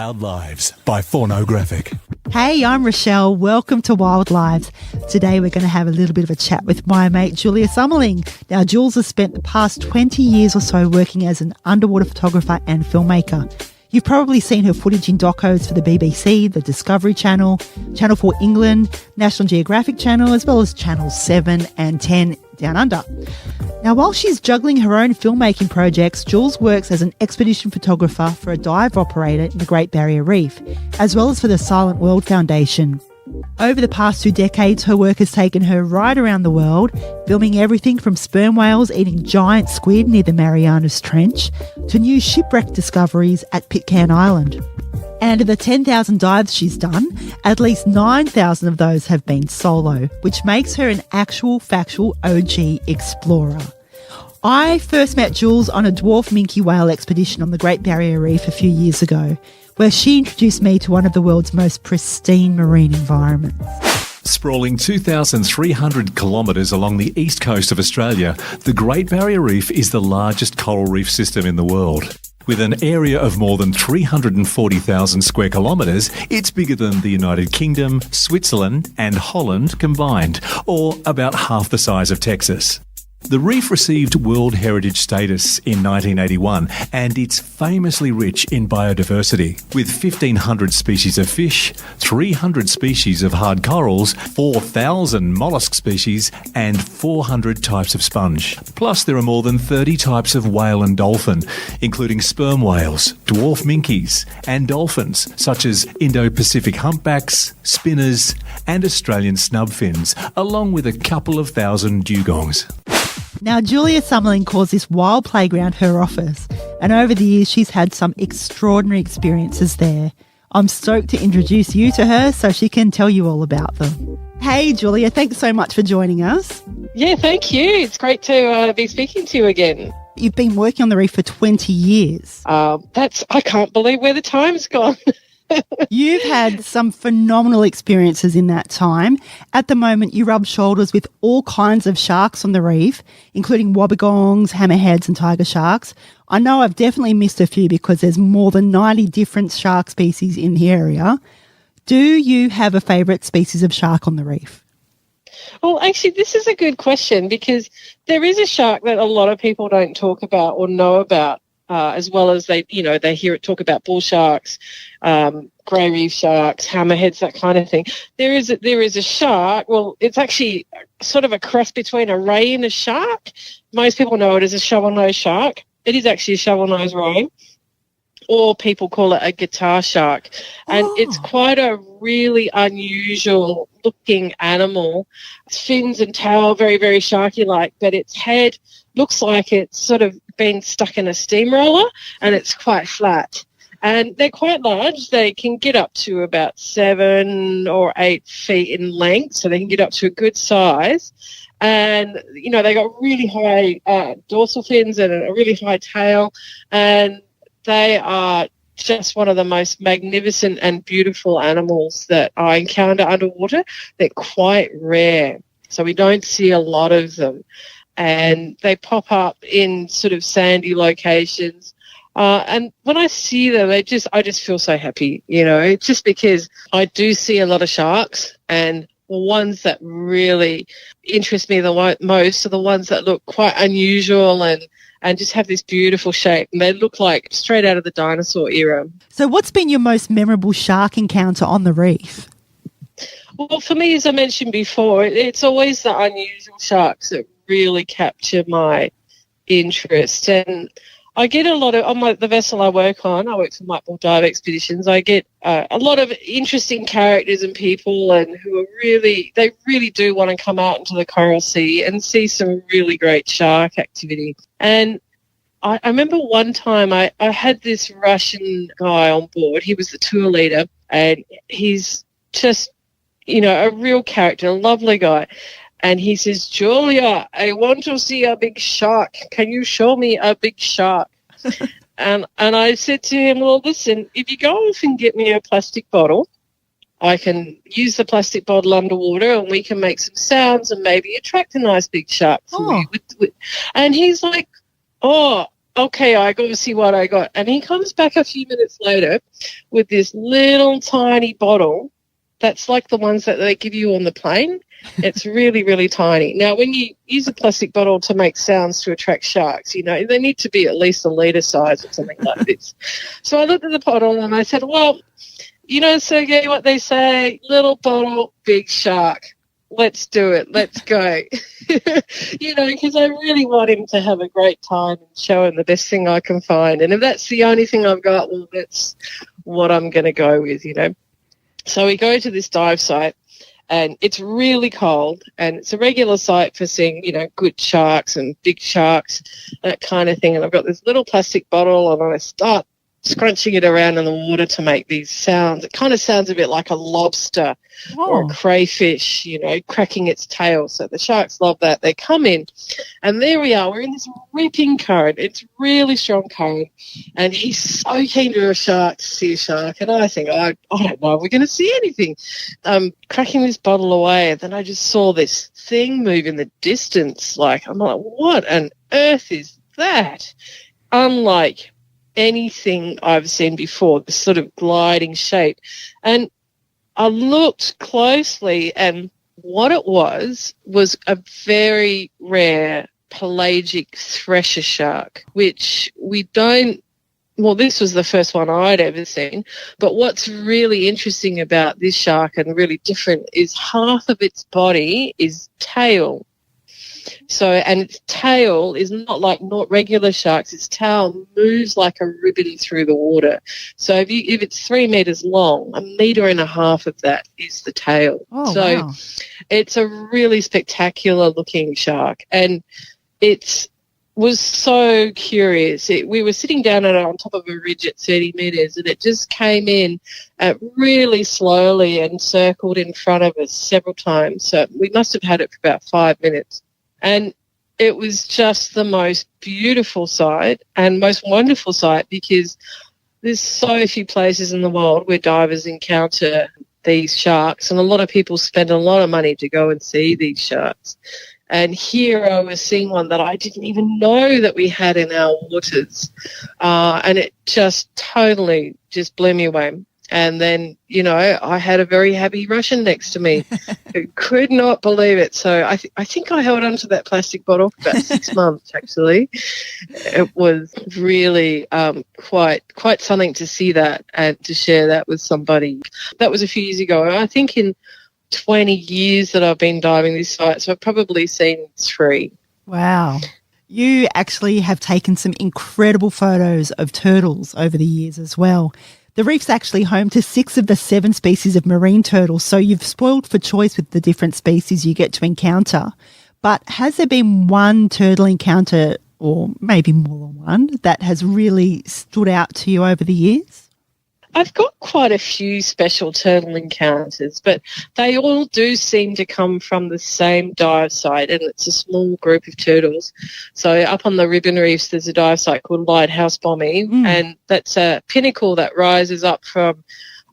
Wild Lives by Faunographic. Hey, I'm Rochelle. Welcome to Wild Lives. Today we're going to have a little bit of a chat with my mate Julia Sumerling. Now, Jules has spent the past 20 years or so working as an underwater photographer and filmmaker. You've probably seen her footage in docos for the BBC, the Discovery Channel, Channel 4 England, National Geographic Channel, as well as Channel 7 and 10 Down Under. Now, while she's juggling her own filmmaking projects, Jules works as an expedition photographer for a dive operator in the Great Barrier Reef, as well as for the Silent World Foundation. Over the past 2 decades, her work has taken her right around the world, filming everything from sperm whales eating giant squid near the Marianas Trench to new shipwreck discoveries at Pitcairn Island. And of the 10,000 dives she's done, at least 9,000 of those have been solo, which makes her an actual factual OG explorer. I first met Jules on a dwarf minke whale expedition on the Great Barrier Reef a few years ago, where she introduced me to one of the world's most pristine marine environments. Sprawling 2,300 kilometres along the east coast of Australia, the Great Barrier Reef is the largest coral reef system in the world. With an area of more than 340,000 square kilometres, it's bigger than the United Kingdom, Switzerland and Holland combined, or about half the size of Texas. The reef received World Heritage status in 1981 and it's famously rich in biodiversity, with 1,500 species of fish, 300 species of hard corals, 4,000 mollusk species and 400 types of sponge. Plus there are more than 30 types of whale and dolphin, including sperm whales, dwarf minkies and dolphins such as Indo-Pacific humpbacks, spinners and Australian snubfins, along with a couple of thousand dugongs. Now, Julia Sumerling calls this wild playground her office, and over the years she's had some extraordinary experiences there. I'm stoked to introduce you to her so she can tell you all about them. Hey, Julia, thanks so much for joining us. Yeah, thank you. It's great to be speaking to you again. You've been working on the reef for 20 years. I can't believe where the time's gone. You've had some phenomenal experiences in that time. At the moment, you rub shoulders with all kinds of sharks on the reef, including wobbegongs, hammerheads and tiger sharks. I know I've definitely missed a few because there's more than 90 different shark species in the area. Do you have a favourite species of shark on the reef? Well, actually, this is a good question because there is a shark that a lot of people don't talk about or know about. As well as they hear it talk about bull sharks, grey reef sharks, hammerheads, that kind of thing. There is a shark. Well, it's actually sort of a cross between a ray and a shark. Most people know it as a shovel-nosed shark. It is actually a shovel-nosed ray, or people call it a guitar shark. And It's quite a really unusual looking animal. Its fins and tail very, very sharky-like, but its head looks like it's sort of been stuck in a steamroller and it's quite flat. And they're quite large. They can get up to about 7 or 8 feet in length, so they can get up to a good size. And, they got really high dorsal fins and a really high tail, and they are just one of the most magnificent and beautiful animals that I encounter underwater. They're quite rare, so we don't see a lot of them. And they pop up in sort of sandy locations. And when I see them, I just feel so happy, just because I do see a lot of sharks, and the ones that really interest me the most are the ones that look quite unusual and just have this beautiful shape. And they look like straight out of the dinosaur era. So what's been your most memorable shark encounter on the reef? Well, for me, as I mentioned before, it's always the unusual sharks that really capture my interest. And I get a lot of, on the vessel I work for Whiteball Dive Expeditions, I get a lot of interesting characters and people and who are they really do want to come out into the Coral Sea and see some really great shark activity. And I remember one time I had this Russian guy on board. He was the tour leader, and he's just, a real character, a lovely guy. And he says, "Julia, I want to see a big shark. Can you show me a big shark?" and I said to him, "Well, listen, if you go off and get me a plastic bottle, I can use the plastic bottle underwater and we can make some sounds and maybe attract a nice big shark for you." And he's like, "Oh, okay, I got to see what I got. And he comes back a few minutes later with this little tiny bottle that's like the ones that they give you on the plane. It's really, really tiny. Now, when you use a plastic bottle to make sounds to attract sharks, you know, they need to be at least a litre size or something like this. So I looked at the bottle and I said, well, you know, Sergey, what they say, little bottle, big shark. Let's do it. Let's go. You know, because I really want him to have a great time and show him the best thing I can find. And if that's the only thing I've got, well, that's what I'm going to go with, you know. So we go to this dive site, and it's really cold, and it's a regular site for seeing, you know, good sharks and big sharks, that kind of thing. And I've got this little plastic bottle, and I start scrunching it around in the water to make these sounds. It kind of sounds a bit like a lobster or a crayfish, you know, cracking its tail. So the sharks love that. They come in, and there we are. We're in this ripping current. It's really strong current, and he's so keen to see a shark. And I think, I don't know if we're going to see anything. Cracking this bottle away, and then I just saw this thing move in the distance. Like, I'm like, what on earth is that? Unlike anything I've seen before, this sort of gliding shape. And I looked closely, and what it was a very rare pelagic thresher shark, which we don't, well, this was the first one I'd ever seen. But what's really interesting about this shark and really different is half of its body is tail. So, and its tail is not regular sharks. Its tail moves like a ribbon through the water. So if it's 3 meters long, 1.5 meters of that is the tail. Oh, so wow. It's a really spectacular looking shark, and it was so curious. We were sitting down on top of a ridge at 30 meters, and it just came in really slowly and circled in front of us several times. So we must have had it for about 5 minutes. And it was just the most beautiful sight and most wonderful sight, because there's so few places in the world where divers encounter these sharks, and a lot of people spend a lot of money to go and see these sharks. And here I was seeing one that I didn't even know that we had in our waters, and it just totally just blew me away. And then, you know, I had a very happy Russian next to me who could not believe it. So I think I held on to that plastic bottle for about 6 months, actually. It was really quite something to see that and to share that with somebody. That was a few years ago. I think in 20 years that I've been diving this site, so I've probably seen 3. Wow. You actually have taken some incredible photos of turtles over the years as well. The reef's actually home to 6 of the 7 species of marine turtles, so you've spoiled for choice with the different species you get to encounter. But has there been one turtle encounter, or maybe more than one, that has really stood out to you over the years? I've got quite a few special turtle encounters, but they all do seem to come from the same dive site, and it's a small group of turtles. So up on the Ribbon Reefs, there's a dive site called Lighthouse Bombing, and that's a pinnacle that rises up from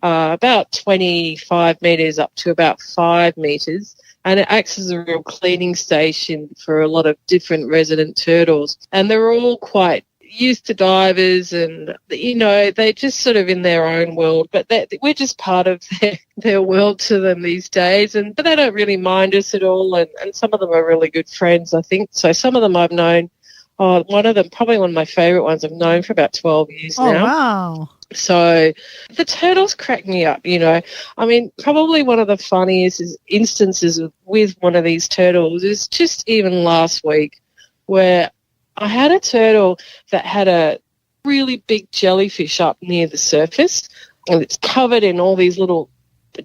about 25 metres up to about 5 metres. And it acts as a real cleaning station for a lot of different resident turtles. And they're all quite used to divers, and, you know, they're just sort of in their own world, but we're just part of their world to them these days, but they don't really mind us at all, and some of them are really good friends, I think. So some of them I've known, one of them, probably one of my favourite ones, I've known for about 12 years now. Oh, wow. So the turtles crack me up, you know. I mean, probably one of the funniest instances with one of these turtles is just even last week, where I had a turtle that had a really big jellyfish up near the surface, and it's covered in all these little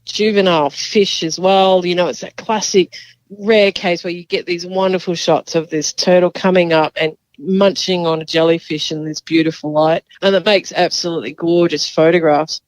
juvenile fish as well. You know, it's that classic rare case where you get these wonderful shots of this turtle coming up and munching on a jellyfish in this beautiful light, and it makes absolutely gorgeous photographs.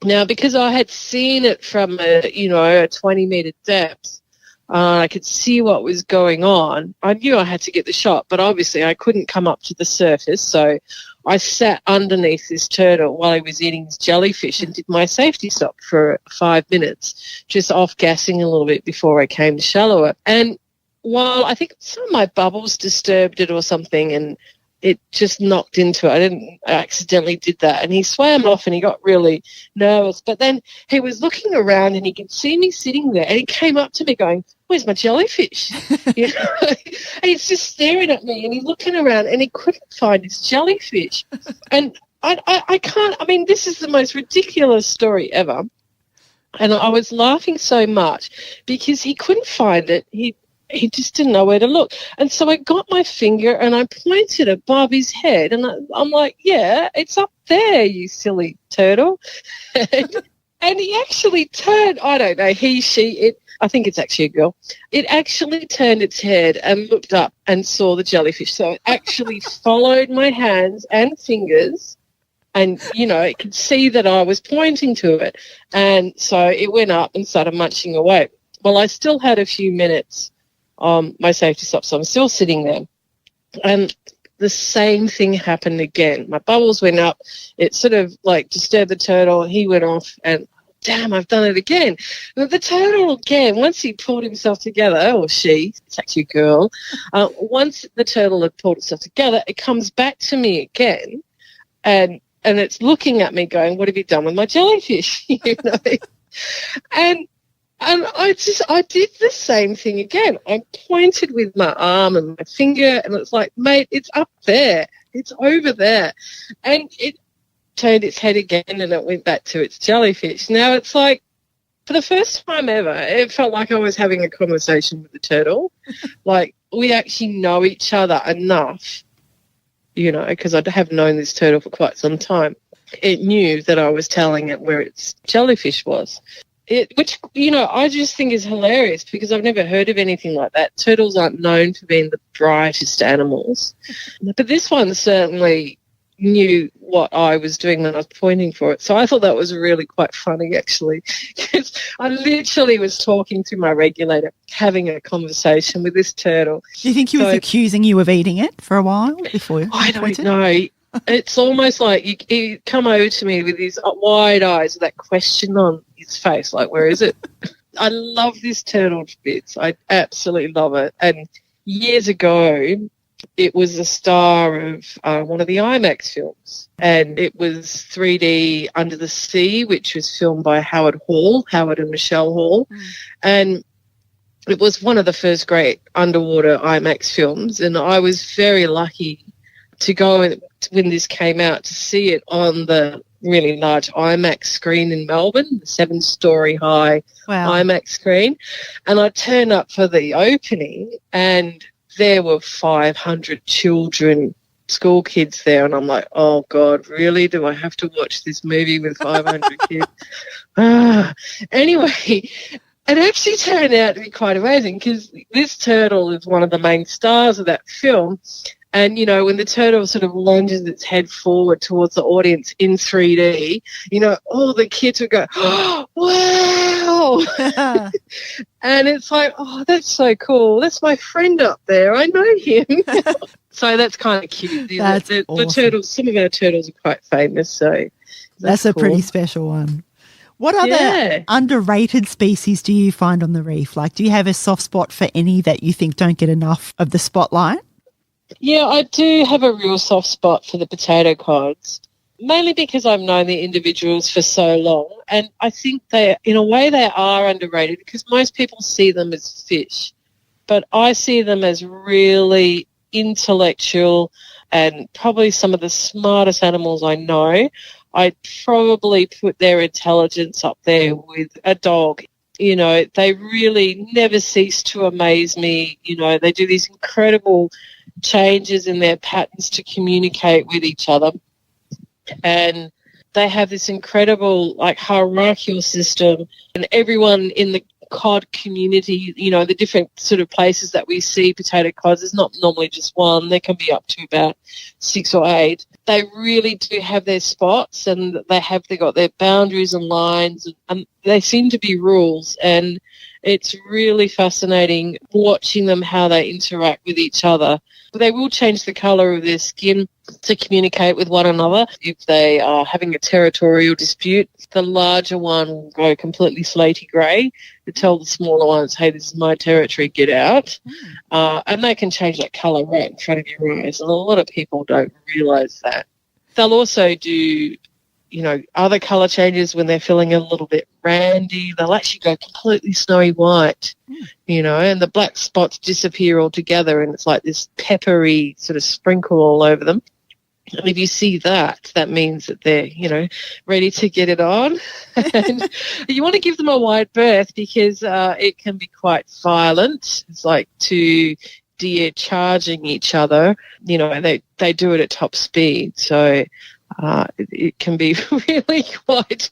Now, because I had seen it from a 20-metre depth, I could see what was going on. I knew I had to get the shot, but obviously I couldn't come up to the surface, so I sat underneath this turtle while he was eating his jellyfish and did my safety stop for 5 minutes, just off-gassing a little bit before I came shallower. And while I think some of my bubbles disturbed it or something, and it just knocked into it. I accidentally did that. And he swam off and he got really nervous. But then he was looking around and he could see me sitting there and he came up to me going, "Where's my jellyfish?" You know? And he's just staring at me and he's looking around and he couldn't find his jellyfish. And I can't, I mean, this is the most ridiculous story ever. And I was laughing so much because he couldn't find it. He just didn't know where to look. And so I got my finger and I pointed above his head and I'm like, "Yeah, it's up there, you silly turtle." And he actually turned, I don't know, he, she, it, I think it's actually a girl. It actually turned its head and looked up and saw the jellyfish. So it actually followed my hands and fingers and, you know, it could see that I was pointing to it. And so it went up and started munching away. Well, I still had a few minutes my safety stop, so I'm still sitting there. And the same thing happened again. My bubbles went up. It sort of like disturbed the turtle. He went off and, damn, I've done it again. But the turtle again, once he pulled himself together, or she, it's actually a girl, once the turtle had pulled itself together, it comes back to me again and it's looking at me going, "What have you done with my jellyfish?" You know? And I did the same thing again. I pointed with my arm and my finger and it's like, "Mate, it's up there. It's over there." And it turned its head again and it went back to its jellyfish. Now it's like, for the first time ever, it felt like I was having a conversation with the turtle. Like, we actually know each other enough, you know, because I have known this turtle for quite some time. It knew that I was telling it where its jellyfish was. Which, you know, I just think is hilarious because I've never heard of anything like that. Turtles aren't known for being the brightest animals. But this one certainly knew what I was doing when I was pointing for it. So I thought that was really quite funny, actually, because I literally was talking to my regulator, having a conversation with this turtle. Do you think he was accusing you of eating it for a while before you I don't pointed? know. It's almost like he come over to me with his wide eyes, with that question on his face, like, "Where is it?" I love this turtle to bits. I absolutely love it. And years ago, it was a star of one of the IMAX films, and it was 3D Under the Sea, which was filmed by Howard and Michelle Hall. And it was one of the first great underwater IMAX films, and I was very lucky to go when this came out to see it on the really large IMAX screen in Melbourne, the 7-story high IMAX screen. And I turned up for the opening and there were 500 children, school kids there, and I'm like, "Oh, God, really? Do I have to watch this movie with 500 kids?" Anyway, it actually turned out to be quite amazing because this turtle is one of the main stars of that film. And, you know, when the turtle sort of lunges its head forward towards the audience in 3D, you know, all the kids would go, "Oh, wow." And it's like, "Oh, that's so cool. That's my friend up there. I know him." So that's kind of cute. That's awesome. The turtles, some of our turtles are quite famous. So that's a cool, pretty special one. What other underrated species do you find on the reef? Like, do you have a soft spot for any that you think don't get enough of the spotlight? Yeah, I do have a real soft spot for the potato cods, mainly because I've known the individuals for so long. And I think in a way, they are underrated because most people see them as fish. But I see them as really intellectual and probably some of the smartest animals I know. I'd probably put their intelligence up there with a dog. You know, they really never cease to amaze me. You know, they do these incredible changes in their patterns to communicate with each other. And they have this incredible, like, hierarchical system, and everyone in the cod community, you know, the different sort of places that we see potato cods, there's not normally just one. There can be up to about 6 or 8. They really do have their spots, and they got their boundaries and lines, and they seem to be rules. And It's really fascinating watching them, how they interact with each other. They will change the colour of their skin to communicate with one another. If they are having a territorial dispute, the larger one will go completely slaty grey to tell the smaller ones, hey, this is my territory, get out. And they can change that colour right in front of your eyes. And a lot of people don't realise that. They'll also do, other colour changes when they're feeling a little bit randy. They'll actually go completely snowy white, and the black spots disappear altogether, and it's like this peppery sort of sprinkle all over them. And if you see that, that means that they're, ready to get it on. And you want to give them a wide berth because it can be quite violent. It's like two deer charging each other. They do it at top speed. So it can be really quite,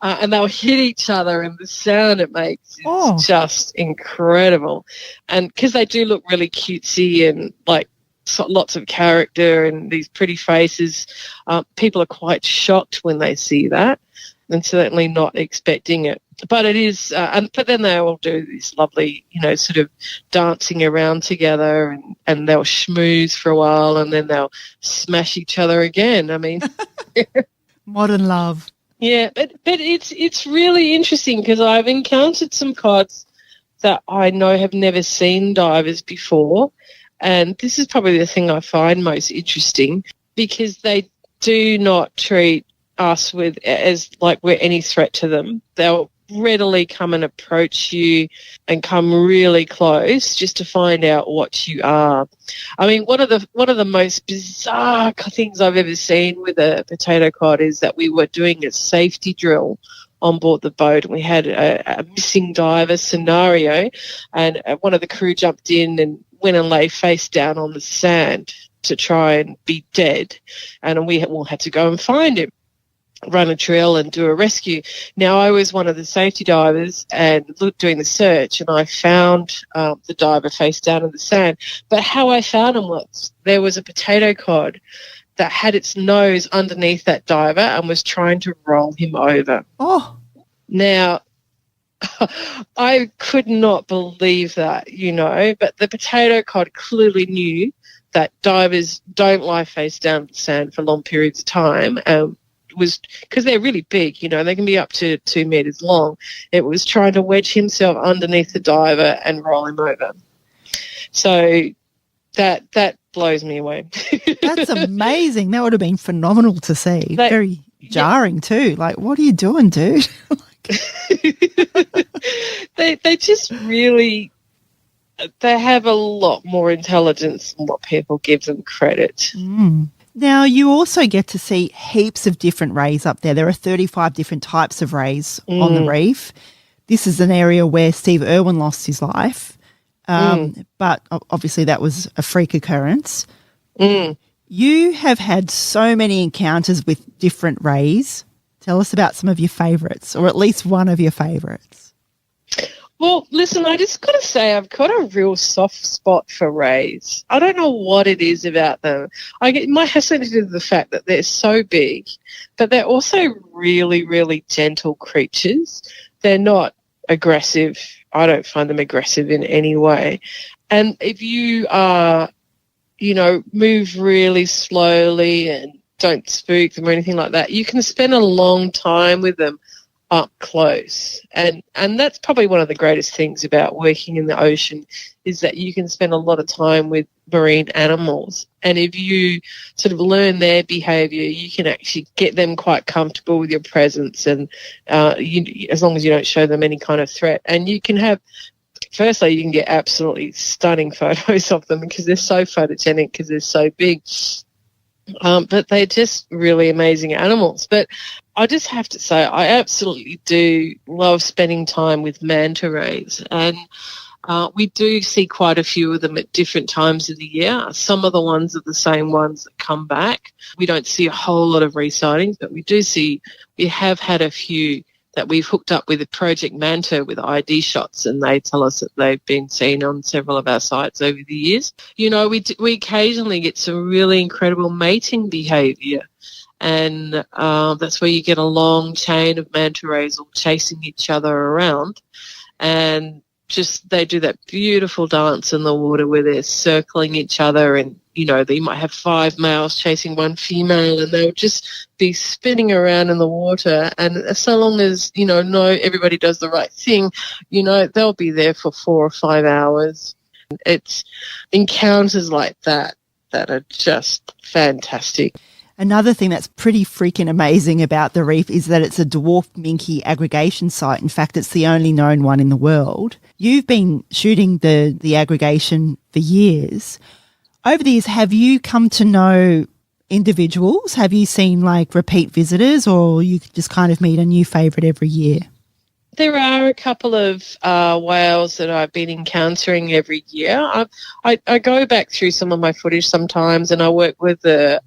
and they'll hit each other, and the sound it makes is just incredible. And because they do look really cutesy and like lots of character and these pretty faces, people are quite shocked when they see that, and certainly not expecting it. But it is, but then they all do this lovely, sort of dancing around together, and they'll schmooze for a while, and then they'll smash each other again. I mean, modern love. Yeah, but it's really interesting because I've encountered some cods that I know have never seen divers before, and this is probably the thing I find most interesting because they do not treat us as like we're any threat to them. They'll readily come and approach you and come really close just to find out what you are. I mean, one of the most bizarre things I've ever seen with a potato cod is that we were doing a safety drill on board the boat, and we had a missing diver scenario, and one of the crew jumped in and went and lay face down on the sand to try and be dead, and we all had to go and find him, run a drill and do a rescue. Now, I was one of the safety divers and doing the search, and I found the diver face down in the sand. But how I found him was there was a potato cod that had its nose underneath that diver and was trying to roll him over. Oh. Now, I could not believe that, but the potato cod clearly knew that divers don't lie face down in the sand for long periods of time. Was because they're really big, they can be up to 2 meters long. It was trying to wedge himself underneath the diver and roll him over. So that blows me away. That's amazing. That would have been phenomenal to see. Very jarring too. Like, what are you doing, dude? They just really, they have a lot more intelligence than what people give them credit. Now, you also get to see heaps of different rays up there. There are 35 different types of rays on the reef. This is an area where Steve Irwin lost his life, but obviously that was a freak occurrence. You have had so many encounters with different rays. Tell us about some of your favourites, or at least one of your favourites. Well, listen, I just got to say I've got a real soft spot for rays. I don't know what it is about them. It might have something to do with the fact that they're so big, but they're also really, really gentle creatures. They're not aggressive. I don't find them aggressive in any way. And if you are, move really slowly and don't spook them or anything like that, you can spend a long time with them up close, and that's probably one of the greatest things about working in the ocean, is that you can spend a lot of time with marine animals, and if you sort of learn their behavior, you can actually get them quite comfortable with your presence, and as long as you don't show them any kind of threat. And you can have, firstly, you can get absolutely stunning photos of them because they're so photogenic because they're so big. But they're just really amazing animals. But I just have to say I absolutely do love spending time with manta rays, and we do see quite a few of them at different times of the year. Some of the ones are the same ones that come back. We don't see a whole lot of re-sightings, but we have had a few that we've hooked up with a Project Manta with ID shots, and they tell us that they've been seen on several of our sites over the years. We occasionally get some really incredible mating behaviour, and that's where you get a long chain of manta rays all chasing each other around. And they do that beautiful dance in the water where they're circling each other, and they might have 5 males chasing one female, and they'll just be spinning around in the water. And so long as everybody does the right thing, they'll be there for 4 or 5 hours. It's encounters like that are just fantastic. Another thing that's pretty freaking amazing about the reef is that it's a dwarf minke aggregation site. In fact, it's the only known one in the world. You've been shooting the aggregation for years. Over the years, have you come to know individuals? Have you seen repeat visitors, or you just kind of meet a new favourite every year? There are a couple of whales that I've been encountering every year. I go back through some of my footage sometimes, and I work with the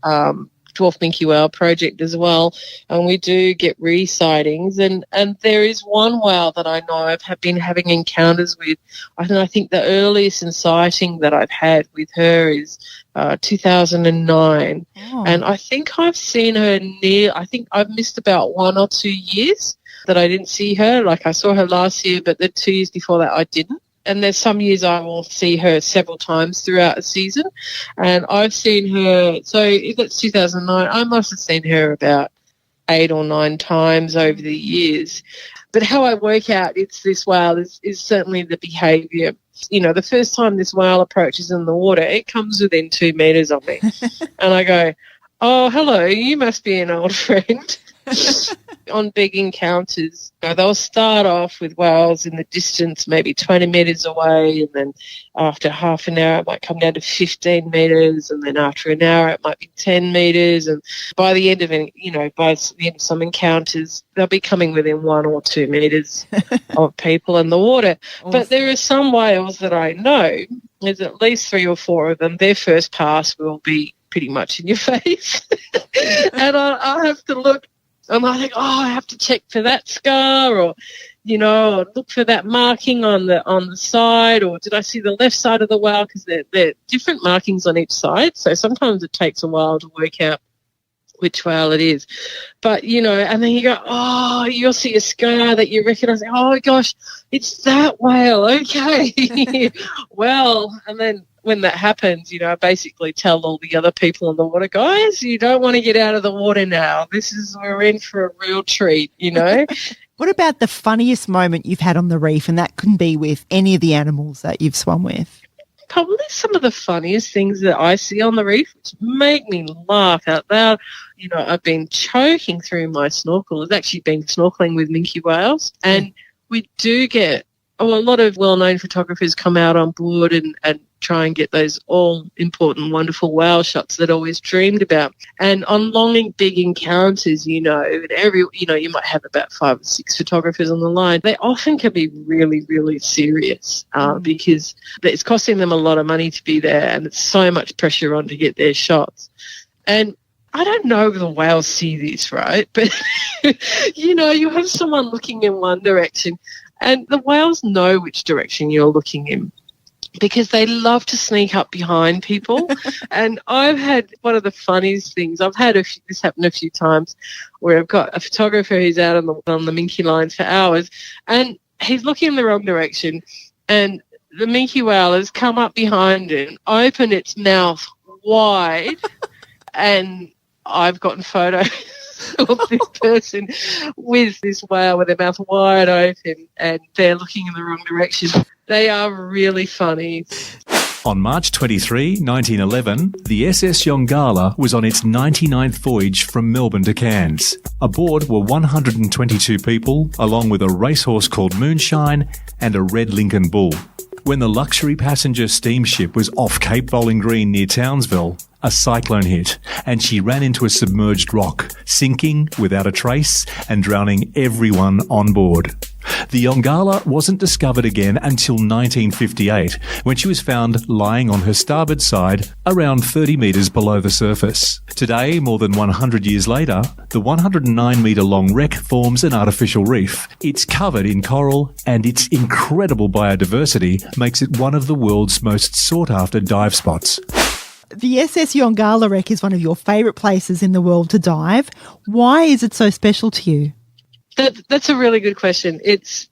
Dwarf Minke Whale project as well, and we do get re-sightings, and there is one whale that I know have been having encounters with. I think the earliest sighting that I've had with her is 2009, and I think I've seen her I think I've missed about 1 or 2 years that I didn't see her. I saw her last year, but the 2 years before that I didn't. And there's some years I will see her several times throughout a season. And I've seen her, so if it's 2009, I must have seen her about 8 or 9 times over the years. But how I work out it's this whale is certainly the behaviour. The first time this whale approaches in the water, it comes within 2 metres of me. And I go, oh, hello, you must be an old friend. On big encounters, they'll start off with whales in the distance, maybe 20 metres away, and then after half an hour it might come down to 15 metres, and then after an hour it might be 10 metres, and by the end of some encounters they'll be coming within 1 or 2 metres of people in the water. Awesome. But there are some whales that I know, there's at least 3 or 4 of them, their first pass will be pretty much in your face. And I'll have to look, and I think, I have to check for that scar, or, or look for that marking on the side, or did I see the left side of the whale? Because they're different markings on each side, so sometimes it takes a while to work out which whale it is. But, and then you go, you'll see a scar that you recognise. Oh, gosh, it's that whale. Okay. Well, and then when that happens, I basically tell all the other people in the water, guys, you don't want to get out of the water now. We're in for a real treat, What about the funniest moment you've had on the reef? And that can be with any of the animals that you've swum with. Probably some of the funniest things that I see on the reef, which make me laugh out loud. I've been choking through my snorkel. I've actually been snorkeling with minke whales, and we do get a lot of well-known photographers come out on board and try and get those all-important, wonderful whale shots that I always dreamed about. And on long and big encounters, you might have about 5 or 6 photographers on the line. They often can be really, really serious because it's costing them a lot of money to be there, and it's so much pressure on to get their shots. And I don't know if the whales see this, right? But, you have someone looking in one direction, and the whales know which direction you're looking in, because they love to sneak up behind people. And I've had one of the funniest things. I've had this happen a few times, where I've got a photographer who's out on the minke lines for hours, and he's looking in the wrong direction, and the minke whale has come up behind him, opened its mouth wide, and I've gotten photos of this person with this whale with their mouth wide open, and they're looking in the wrong direction. They are really funny. On March 23, 1911, the SS Young Gala was on its 99th voyage from Melbourne to Cairns. Aboard were 122 people, along with a racehorse called Moonshine and a red Lincoln bull. When the luxury passenger steamship was off Cape Bowling Green near Townsville, a cyclone hit, and she ran into a submerged rock, sinking without a trace and drowning everyone on board. The Yongala wasn't discovered again until 1958, when she was found lying on her starboard side around 30 metres below the surface. Today, more than 100 years later, the 109-metre-long wreck forms an artificial reef. It's covered in coral, and its incredible biodiversity makes it one of the world's most sought-after dive spots. The SS Yongala Wreck is one of your favourite places in the world to dive. Why is it so special to you? That's a really good question. It's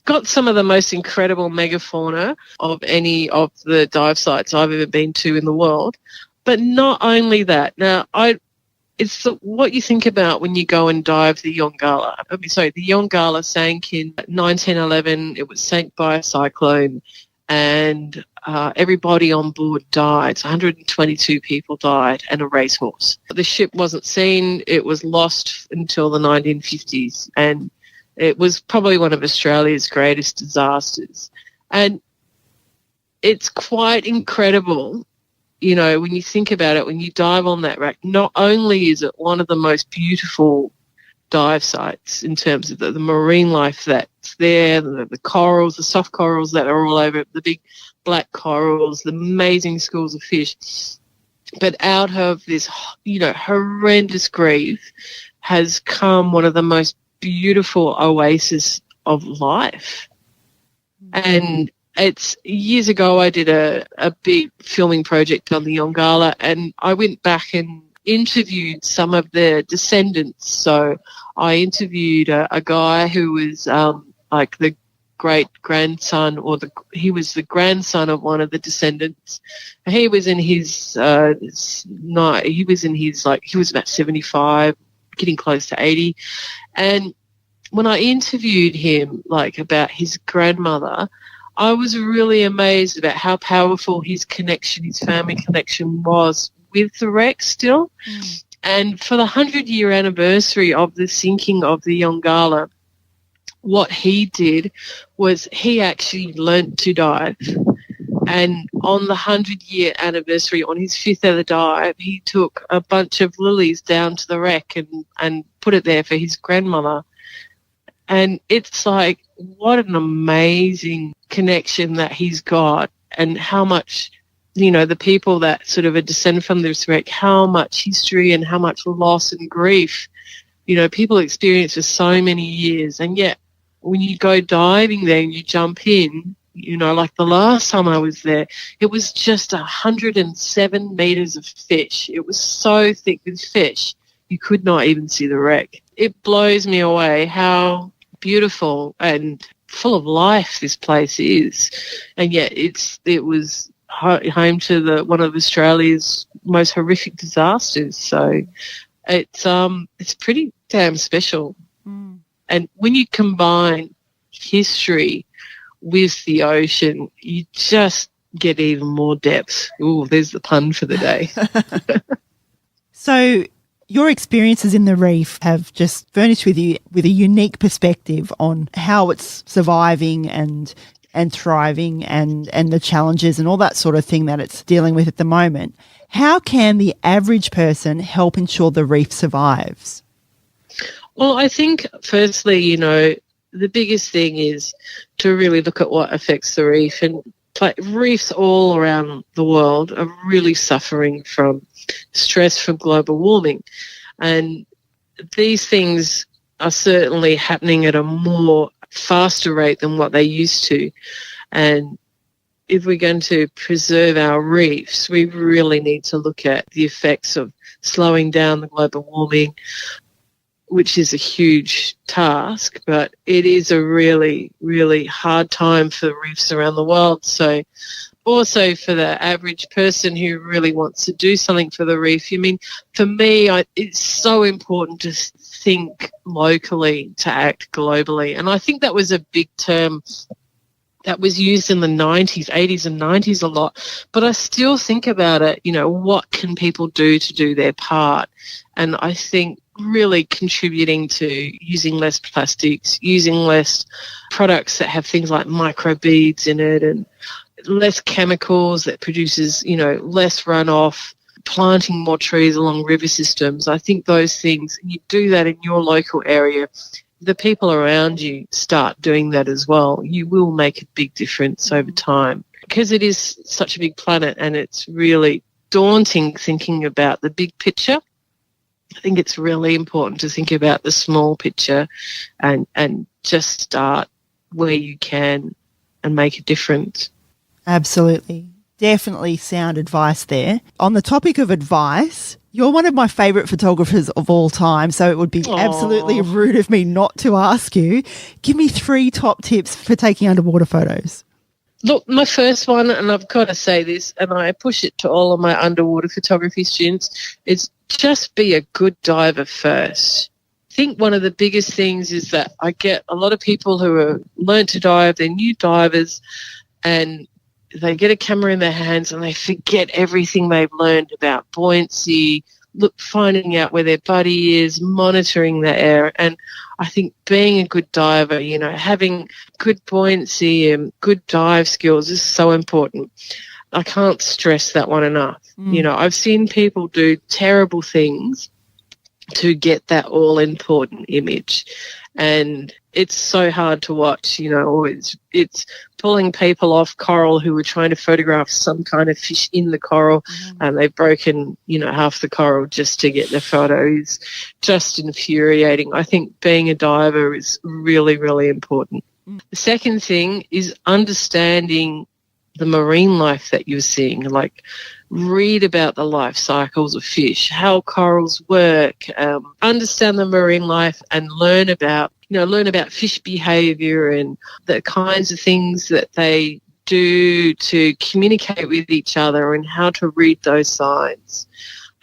got some of the most incredible megafauna of any of the dive sites I've ever been to in the world. But not only that, it's what you think about when you go and dive the Yongala. The Yongala sank in 1911. It was sank by a cyclone, and everybody on board died. 122 people died, and a racehorse. The ship wasn't seen. It was lost until the 1950s, and it was probably one of Australia's greatest disasters. And it's quite incredible, when you think about it, when you dive on that wreck. Not only is it one of the most beautiful dive sites in terms of the marine life that's there, the corals, the soft corals that are all over it, the big black corals, the amazing schools of fish, but out of this, horrendous grief has come one of the most beautiful oasis of life. And it's years ago I did a big filming project on the Young Gala, and I went back and interviewed some of their descendants. So I interviewed a guy who was like the great grandson, he was the grandson of one of the descendants. He was in his he was about 75, getting close to 80. And when I interviewed him, about his grandmother, I was really amazed about how powerful his family connection was with the wreck still. And for the 100-year anniversary of the sinking of the Young Gala, what he did was he actually learnt to dive. And on the 100-year anniversary, on his 5th ever dive, he took a bunch of lilies down to the wreck and put it there for his grandmother. And it's like, what an amazing connection that he's got, and how much, the people that sort of descend from this wreck, how much history and how much loss and grief, people experience for so many years. And yet when you go diving there and you jump in, like the last time I was there, it was just 107 meters of fish. It was so thick with fish, you could not even see the wreck. It blows me away how beautiful and full of life this place is, and yet it was home to one of Australia's most horrific disasters. So it's pretty damn special. And when you combine history with the ocean, you just get even more depth. Ooh, there's the pun for the day. So your experiences in the reef have just furnished with you with a unique perspective on how it's surviving and thriving and the challenges and all that sort of thing that it's dealing with at the moment. How can the average person help ensure the reef survives? Well, I think firstly, the biggest thing is to really look at what affects the reef. And reefs all around the world are really suffering from stress from global warming. And these things are certainly happening at a more faster rate than what they used to. And if we're going to preserve our reefs, we really need to look at the effects of slowing down the global warming, which is a huge task, but it is a really, really hard time for reefs around the world. So also for the average person who really wants to do something for the reef, for me, it's so important to think locally to act globally. And I think that was a big term that was used in the 90s, 80s and 90s a lot. But I still think about it, what can people do to do their part? And I think really contributing to using less plastics, using less products that have things like microbeads in it, and less chemicals that produces, less runoff, planting more trees along river systems. I think those things, you do that in your local area, the people around you start doing that as well. You will make a big difference over time, because it is such a big planet and it's really daunting thinking about the big picture. I think it's really important to think about the small picture and just start where you can and make a difference. Absolutely. Definitely sound advice there. On the topic of advice, You're one of my favourite photographers of all time, so it would be absolutely rude of me not to ask you. Give me 3 top tips for taking underwater photos. Look, my first one, and I've got to say this, and I push it to all of my underwater photography students, is just be a good diver first. I think one of the biggest things is that I get a lot of people who are learned to dive, they're new divers, and they get a camera in their hands and they forget everything they've learned about buoyancy, finding out where their buddy is, monitoring the air. And I think being a good diver, having good buoyancy and good dive skills is so important. I can't stress that one enough. I've seen people do terrible things to get that all-important image. And it's so hard to watch, it's pulling people off coral who were trying to photograph some kind of fish in the coral, and they've broken, half the coral just to get the photo. Is just infuriating. I think being a diver is really, really important. The second thing is understanding the marine life that you're seeing, like read about the life cycles of fish, how corals work, understand the marine life and learn about fish behavior and the kinds of things that they do to communicate with each other and how to read those signs.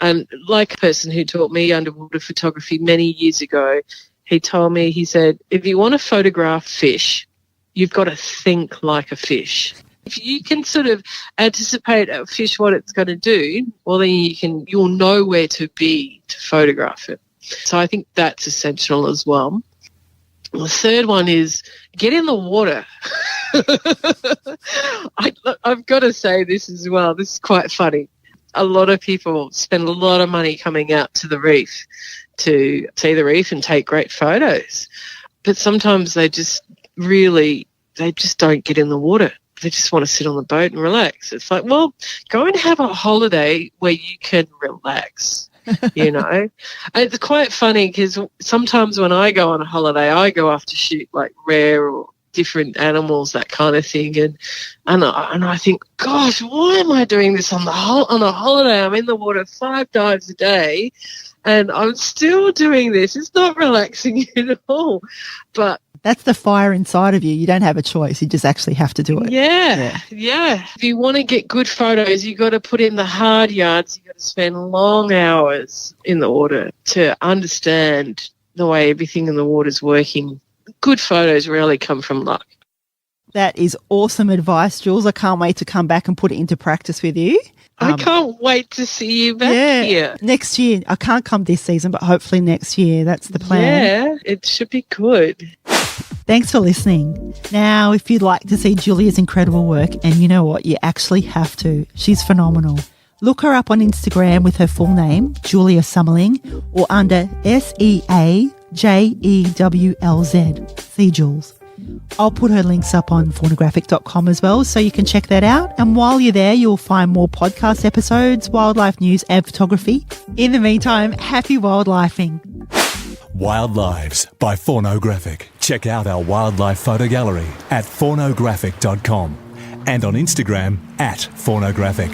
And like a person who taught me underwater photography many years ago, he told me, he said, if you want to photograph fish, you've got to think like a fish. If you can sort of anticipate a fish what it's going to do, well, then you'll know where to be to photograph it. So I think that's essential as well. The third one is get in the water. I've got to say this as well. This is quite funny. A lot of people spend a lot of money coming out to the reef to see the reef and take great photos. But sometimes they just don't get in the water. They just want to sit on the boat and relax. It's like, well, go and have a holiday where you can relax, And it's quite funny because sometimes when I go on a holiday, I go off to shoot like rare or different animals, that kind of thing. And I think, gosh, why am I doing this on a holiday? I'm in the water 5 dives a day and I'm still doing this. It's not relaxing at all. But that's the fire inside of you. You don't have a choice. You just actually have to do it. Yeah. If you want to get good photos, you got to put in the hard yards. You got to spend long hours in the water to understand the way everything in the water is working. Good photos rarely come from luck. That is awesome advice, Jules. I can't wait to come back and put it into practice with you. I can't wait to see you back here. Next year. I can't come this season, but hopefully next year. That's the plan. Yeah, it should be good. Thanks for listening. Now, if you'd like to see Julia's incredible work, and you know what, you actually have to. She's phenomenal. Look her up on Instagram with her full name, Julia Sumerling, or under SEAJEWLZ. See Jules. I'll put her links up on Faunographic.com as well, so you can check that out. And while you're there, you'll find more podcast episodes, wildlife news and photography. In the meantime, happy wildlifing. Wild Lives by Faunographic. Check out our wildlife photo gallery at faunographic.com and on Instagram at Faunographic.